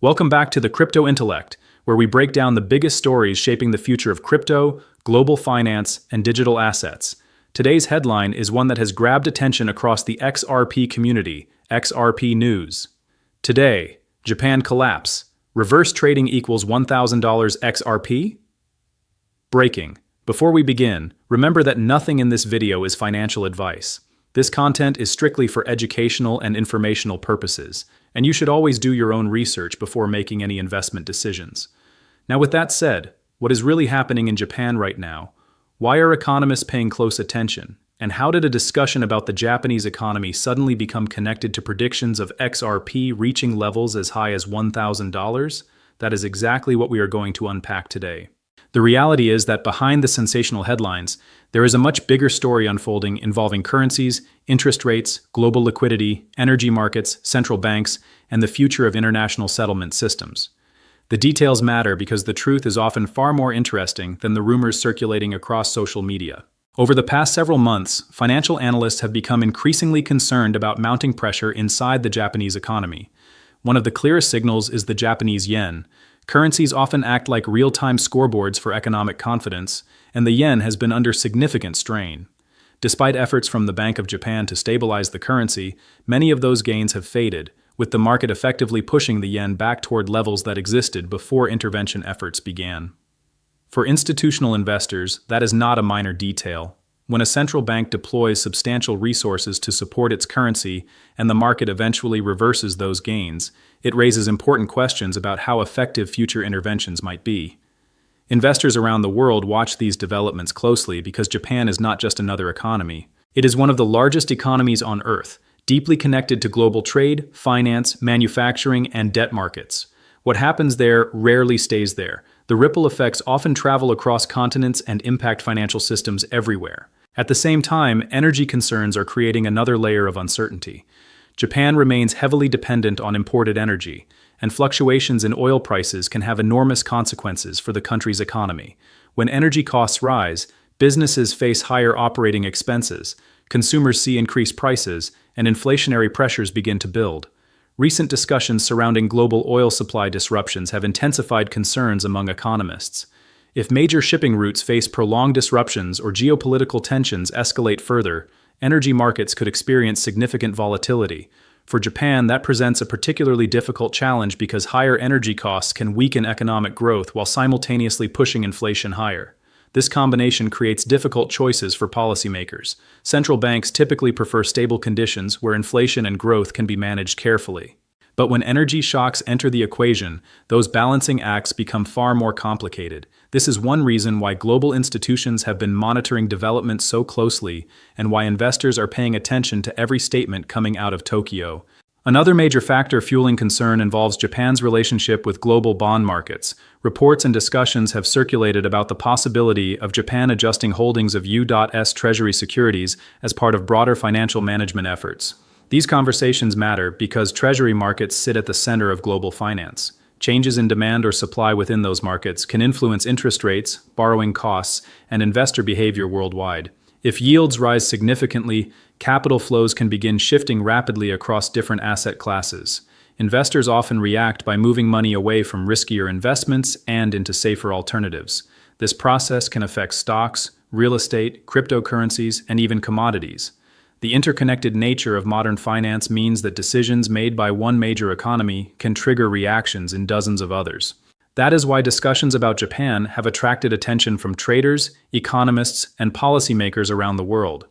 Welcome back to the Crypto Intellect, where we break down the biggest stories shaping the future of crypto, global finance, and digital assets. Today's headline is one that has grabbed attention across the XRP community, XRP News. Today, Japan collapse. Reverse trading equals $1,000 XRP? Breaking. Before we begin, remember that nothing in this video is financial advice. This content is strictly for educational and informational purposes, and you should always do your own research before making any investment decisions. Now, with that said, what is really happening in Japan right now? Why are economists paying close attention? And how did a discussion about the Japanese economy suddenly become connected to predictions of XRP reaching levels as high as $1,000? That is exactly what we are going to unpack today. The reality is that behind the sensational headlines, there is a much bigger story unfolding involving currencies, interest rates, global liquidity, energy markets, central banks, and the future of international settlement systems. The details matter because the truth is often far more interesting than the rumors circulating across social media. Over the past several months, financial analysts have become increasingly concerned about mounting pressure inside the Japanese economy. One of the clearest signals is the Japanese yen. Currencies often act like real-time scoreboards for economic confidence, and the yen has been under significant strain. Despite efforts from the Bank of Japan to stabilize the currency, many of those gains have faded, with the market effectively pushing the yen back toward levels that existed before intervention efforts began. For institutional investors, that is not a minor detail. When a central bank deploys substantial resources to support its currency and the market eventually reverses those gains, it raises important questions about how effective future interventions might be. Investors around the world watch these developments closely because Japan is not just another economy. It is one of the largest economies on Earth, deeply connected to global trade, finance, manufacturing, and debt markets. What happens there rarely stays there. The ripple effects often travel across continents and impact financial systems everywhere. At the same time, energy concerns are creating another layer of uncertainty. Japan remains heavily dependent on imported energy, and fluctuations in oil prices can have enormous consequences for the country's economy. When energy costs rise, businesses face higher operating expenses, consumers see increased prices, and inflationary pressures begin to build. Recent discussions surrounding global oil supply disruptions have intensified concerns among economists. If major shipping routes face prolonged disruptions or geopolitical tensions escalate further, energy markets could experience significant volatility. For Japan, that presents a particularly difficult challenge because higher energy costs can weaken economic growth while simultaneously pushing inflation higher. This combination creates difficult choices for policymakers. Central banks typically prefer stable conditions where inflation and growth can be managed carefully. But when energy shocks enter the equation, those balancing acts become far more complicated. This is one reason why global institutions have been monitoring developments so closely and why investors are paying attention to every statement coming out of Tokyo. Another major factor fueling concern involves Japan's relationship with global bond markets. Reports and discussions have circulated about the possibility of Japan adjusting holdings of U.S. Treasury securities as part of broader financial management efforts. These conversations matter because Treasury markets sit at the center of global finance. Changes in demand or supply within those markets can influence interest rates, borrowing costs, and investor behavior worldwide. If yields rise significantly, capital flows can begin shifting rapidly across different asset classes. Investors often react by moving money away from riskier investments and into safer alternatives. This process can affect stocks, real estate, cryptocurrencies, and even commodities. The interconnected nature of modern finance means that decisions made by one major economy can trigger reactions in dozens of others. That is why discussions about Japan have attracted attention from traders, economists, and policymakers around the world.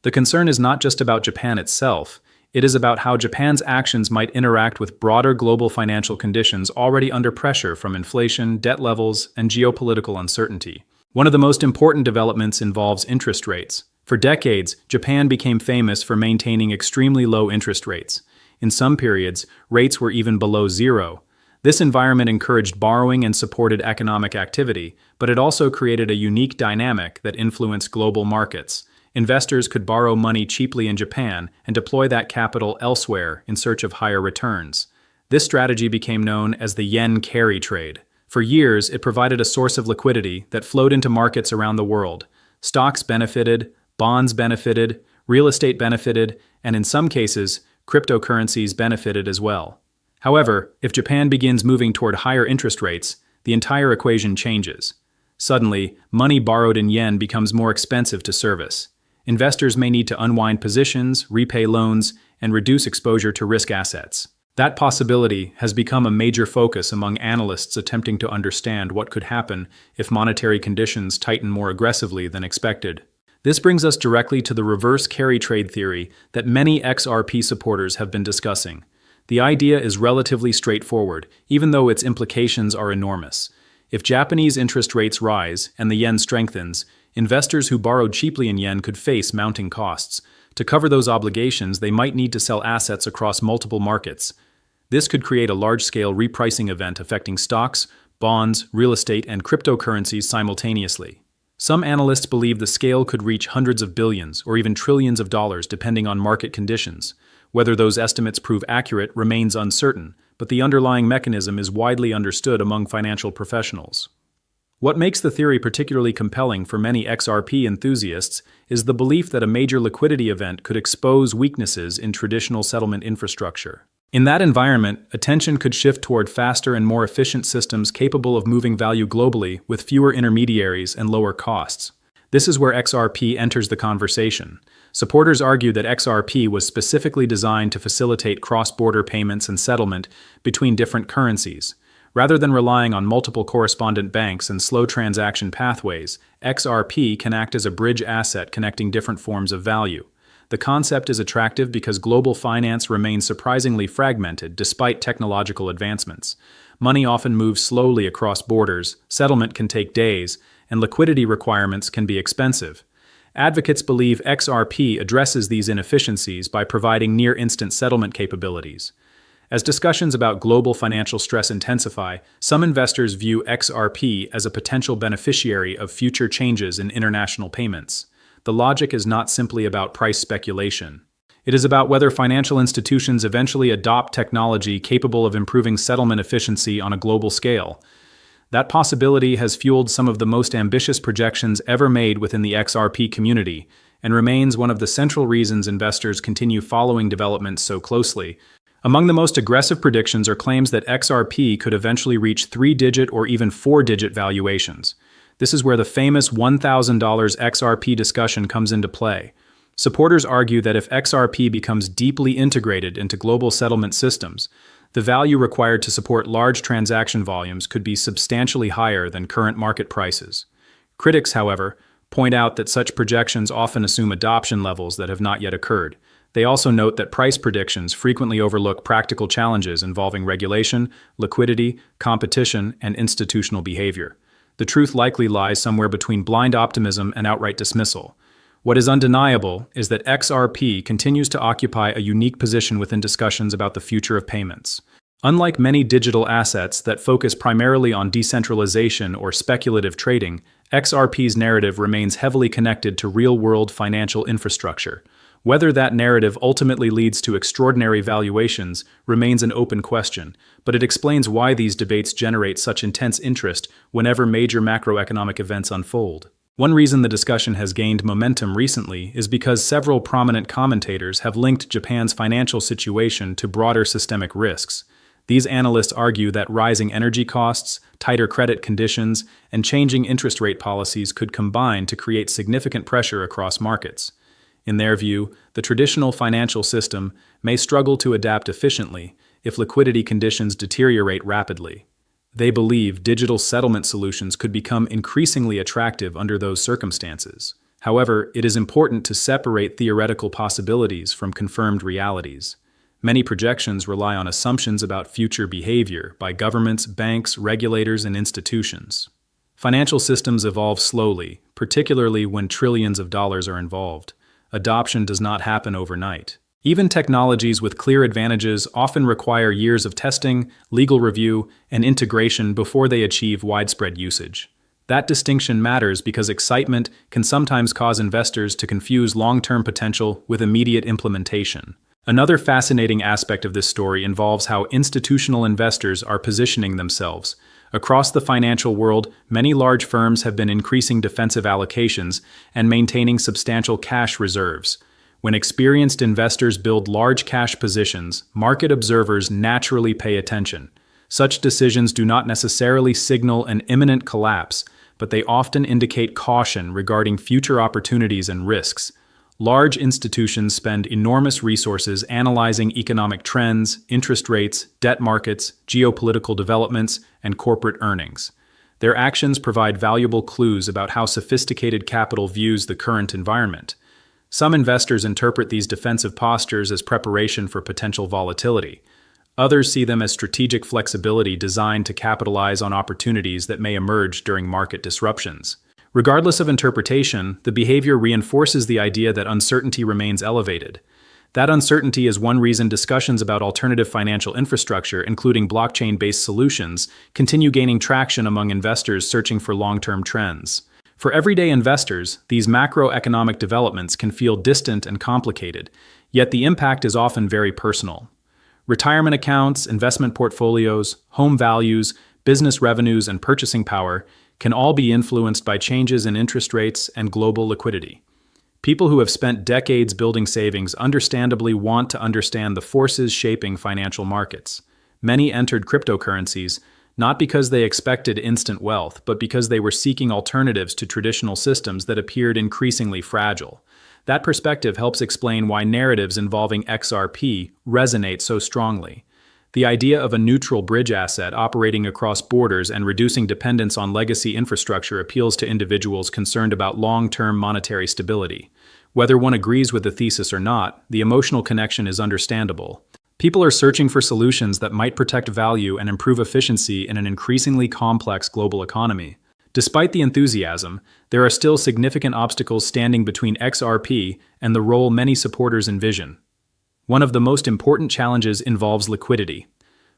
The concern is not just about Japan itself, it is about how Japan's actions might interact with broader global financial conditions already under pressure from inflation, debt levels, and geopolitical uncertainty. One of the most important developments involves interest rates. For decades, Japan became famous for maintaining extremely low interest rates. In some periods, rates were even below zero. This environment encouraged borrowing and supported economic activity, but it also created a unique dynamic that influenced global markets. Investors could borrow money cheaply in Japan and deploy that capital elsewhere in search of higher returns. This strategy became known as the yen carry trade. For years, it provided a source of liquidity that flowed into markets around the world. Stocks benefited, bonds benefited, real estate benefited, and in some cases, cryptocurrencies benefited as well. However, if Japan begins moving toward higher interest rates, the entire equation changes. Suddenly, money borrowed in yen becomes more expensive to service. Investors may need to unwind positions, repay loans, and reduce exposure to risk assets. That possibility has become a major focus among analysts attempting to understand what could happen if monetary conditions tighten more aggressively than expected. This brings us directly to the reverse carry trade theory that many XRP supporters have been discussing. The idea is relatively straightforward, even though its implications are enormous. If Japanese interest rates rise and the yen strengthens, investors who borrowed cheaply in yen could face mounting costs. To cover those obligations, they might need to sell assets across multiple markets. This could create a large-scale repricing event affecting stocks, bonds, real estate, and cryptocurrencies simultaneously. Some analysts believe the scale could reach hundreds of billions or even trillions of dollars depending on market conditions. Whether those estimates prove accurate remains uncertain, but the underlying mechanism is widely understood among financial professionals. What makes the theory particularly compelling for many XRP enthusiasts is the belief that a major liquidity event could expose weaknesses in traditional settlement infrastructure. In that environment, attention could shift toward faster and more efficient systems capable of moving value globally with fewer intermediaries and lower costs. This is where XRP enters the conversation. Supporters argue that XRP was specifically designed to facilitate cross-border payments and settlement between different currencies. Rather than relying on multiple correspondent banks and slow transaction pathways, XRP can act as a bridge asset connecting different forms of value. The concept is attractive because global finance remains surprisingly fragmented despite technological advancements. Money often moves slowly across borders, settlement can take days, and liquidity requirements can be expensive. Advocates believe XRP addresses these inefficiencies by providing near-instant settlement capabilities. As discussions about global financial stress intensify, some investors view XRP as a potential beneficiary of future changes in international payments. The logic is not simply about price speculation. It is about whether financial institutions eventually adopt technology capable of improving settlement efficiency on a global scale. That possibility has fueled some of the most ambitious projections ever made within the XRP community, and remains one of the central reasons investors continue following developments so closely. Among the most aggressive predictions are claims that XRP could eventually reach 3-digit or even 4-digit valuations. This is where the famous $1,000 XRP discussion comes into play. Supporters argue that if XRP becomes deeply integrated into global settlement systems, the value required to support large transaction volumes could be substantially higher than current market prices. Critics, however, point out that such projections often assume adoption levels that have not yet occurred. They also note that price predictions frequently overlook practical challenges involving regulation, liquidity, competition, and institutional behavior. The truth likely lies somewhere between blind optimism and outright dismissal. What is undeniable is that XRP continues to occupy a unique position within discussions about the future of payments. Unlike many digital assets that focus primarily on decentralization or speculative trading, XRP's narrative remains heavily connected to real-world financial infrastructure. Whether that narrative ultimately leads to extraordinary valuations remains an open question, but it explains why these debates generate such intense interest whenever major macroeconomic events unfold. One reason the discussion has gained momentum recently is because several prominent commentators have linked Japan's financial situation to broader systemic risks. These analysts argue that rising energy costs, tighter credit conditions, and changing interest rate policies could combine to create significant pressure across markets. In their view, the traditional financial system may struggle to adapt efficiently if liquidity conditions deteriorate rapidly. They believe digital settlement solutions could become increasingly attractive under those circumstances. However, it is important to separate theoretical possibilities from confirmed realities. Many projections rely on assumptions about future behavior by governments, banks, regulators, and institutions. Financial systems evolve slowly, particularly when trillions of dollars are involved. Adoption does not happen overnight. Even technologies with clear advantages often require years of testing, legal review, and integration before they achieve widespread usage. That distinction matters because excitement can sometimes cause investors to confuse long-term potential with immediate implementation. Another fascinating aspect of this story involves how institutional investors are positioning themselves. Across the financial world, many large firms have been increasing defensive allocations and maintaining substantial cash reserves. When experienced investors build large cash positions, market observers naturally pay attention. Such decisions do not necessarily signal an imminent collapse, but they often indicate caution regarding future opportunities and risks. Large institutions spend enormous resources analyzing economic trends, interest rates, debt markets, geopolitical developments, and corporate earnings. Their actions provide valuable clues about how sophisticated capital views the current environment. Some investors interpret these defensive postures as preparation for potential volatility. Others see them as strategic flexibility designed to capitalize on opportunities that may emerge during market disruptions. Regardless of interpretation, the behavior reinforces the idea that uncertainty remains elevated. That uncertainty is one reason discussions about alternative financial infrastructure, including blockchain-based solutions, continue gaining traction among investors searching for long-term trends. For everyday investors, these macroeconomic developments can feel distant and complicated, yet the impact is often very personal. Retirement accounts, investment portfolios, home values, business revenues, and purchasing power can all be influenced by changes in interest rates and global liquidity. People who have spent decades building savings understandably want to understand the forces shaping financial markets. Many entered cryptocurrencies not because they expected instant wealth, but because they were seeking alternatives to traditional systems that appeared increasingly fragile. That perspective helps explain why narratives involving XRP resonate so strongly. The idea of a neutral bridge asset operating across borders and reducing dependence on legacy infrastructure appeals to individuals concerned about long-term monetary stability. Whether one agrees with the thesis or not, the emotional connection is understandable. People are searching for solutions that might protect value and improve efficiency in an increasingly complex global economy. Despite the enthusiasm, there are still significant obstacles standing between XRP and the role many supporters envision. One of the most important challenges involves liquidity.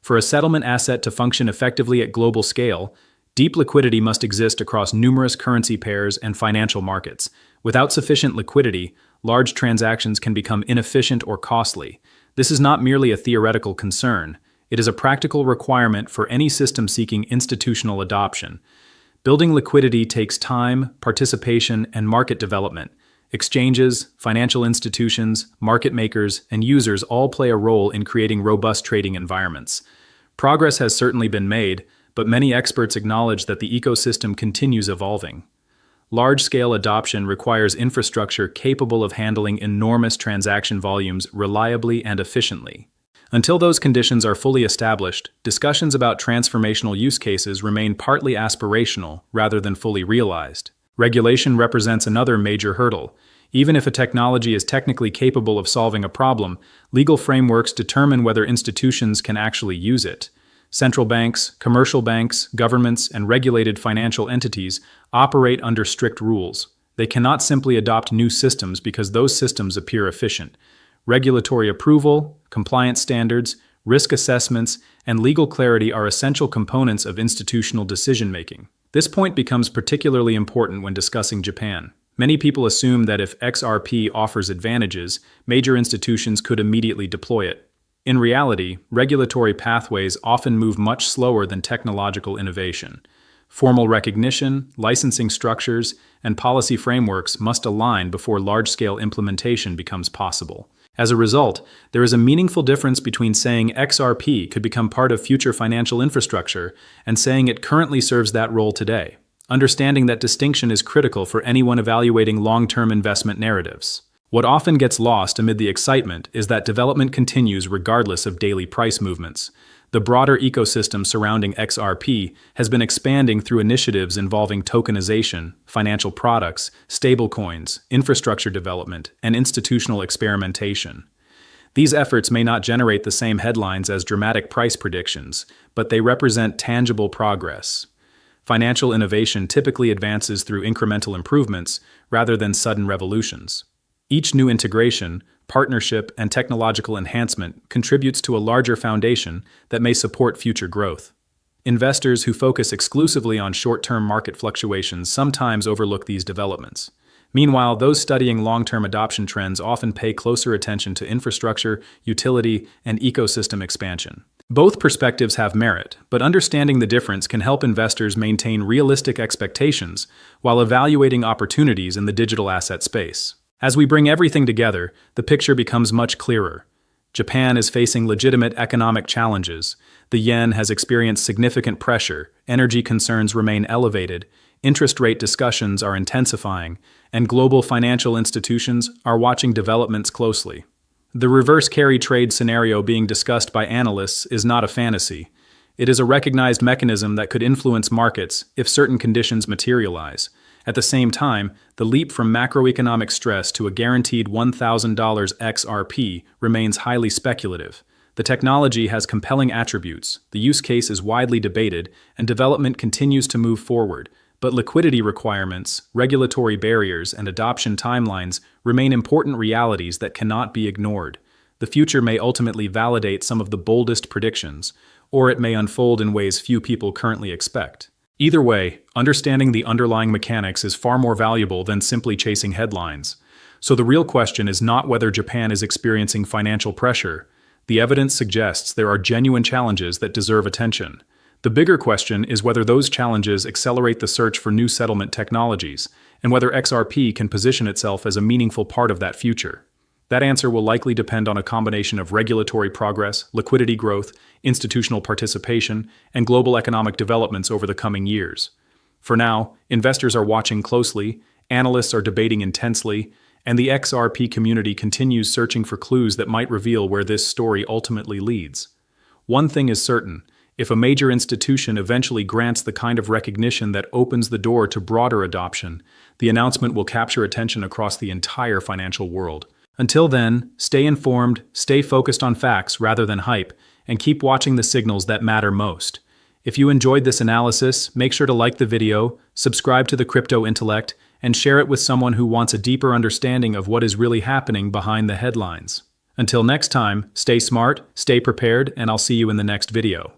For a settlement asset to function effectively at global scale, deep liquidity must exist across numerous currency pairs and financial markets. Without sufficient liquidity, large transactions can become inefficient or costly. This is not merely a theoretical concern. It is a practical requirement for any system seeking institutional adoption. Building liquidity takes time, participation, and market development. Exchanges, financial institutions, market makers, and users all play a role in creating robust trading environments. Progress has certainly been made, but many experts acknowledge that the ecosystem continues evolving. Large-scale adoption requires infrastructure capable of handling enormous transaction volumes reliably and efficiently. Until those conditions are fully established, discussions about transformational use cases remain partly aspirational rather than fully realized. Regulation represents another major hurdle. Even if a technology is technically capable of solving a problem, legal frameworks determine whether institutions can actually use it. Central banks, commercial banks, governments, and regulated financial entities operate under strict rules. They cannot simply adopt new systems because those systems appear efficient. Regulatory approval, compliance standards, risk assessments, and legal clarity are essential components of institutional decision-making. This point becomes particularly important when discussing Japan. Many people assume that if XRP offers advantages, major institutions could immediately deploy it. In reality, regulatory pathways often move much slower than technological innovation. Formal recognition, licensing structures, and policy frameworks must align before large-scale implementation becomes possible. As a result, there is a meaningful difference between saying XRP could become part of future financial infrastructure and saying it currently serves that role today. Understanding that distinction is critical for anyone evaluating long-term investment narratives. What often gets lost amid the excitement is that development continues regardless of daily price movements. The broader ecosystem surrounding XRP has been expanding through initiatives involving tokenization, financial products, stablecoins, infrastructure development, and institutional experimentation. These efforts may not generate the same headlines as dramatic price predictions, but they represent tangible progress. Financial innovation typically advances through incremental improvements rather than sudden revolutions. Each new integration, partnership, and technological enhancement contributes to a larger foundation that may support future growth. Investors who focus exclusively on short-term market fluctuations sometimes overlook these developments. Meanwhile, those studying long-term adoption trends often pay closer attention to infrastructure, utility, and ecosystem expansion. Both perspectives have merit, but understanding the difference can help investors maintain realistic expectations while evaluating opportunities in the digital asset space. As we bring everything together, the picture becomes much clearer. Japan is facing legitimate economic challenges. The yen has experienced significant pressure, energy concerns remain elevated, interest rate discussions are intensifying, and global financial institutions are watching developments closely. The reverse carry trade scenario being discussed by analysts is not a fantasy. It is a recognized mechanism that could influence markets if certain conditions materialize. At the same time, the leap from macroeconomic stress to a guaranteed $1,000 XRP remains highly speculative. The technology has compelling attributes, the use case is widely debated, and development continues to move forward. But liquidity requirements, regulatory barriers, and adoption timelines remain important realities that cannot be ignored. The future may ultimately validate some of the boldest predictions, or it may unfold in ways few people currently expect. Either way, understanding the underlying mechanics is far more valuable than simply chasing headlines. So the real question is not whether Japan is experiencing financial pressure. The evidence suggests there are genuine challenges that deserve attention. The bigger question is whether those challenges accelerate the search for new settlement technologies, and whether XRP can position itself as a meaningful part of that future. That answer will likely depend on a combination of regulatory progress, liquidity growth, institutional participation, and global economic developments over the coming years. For now, investors are watching closely, analysts are debating intensely, and the XRP community continues searching for clues that might reveal where this story ultimately leads. One thing is certain: if a major institution eventually grants the kind of recognition that opens the door to broader adoption, the announcement will capture attention across the entire financial world. Until then, stay informed, stay focused on facts rather than hype, and keep watching the signals that matter most. If you enjoyed this analysis, make sure to like the video, subscribe to the Crypto Intellect, and share it with someone who wants a deeper understanding of what is really happening behind the headlines. Until next time, stay smart, stay prepared, and I'll see you in the next video.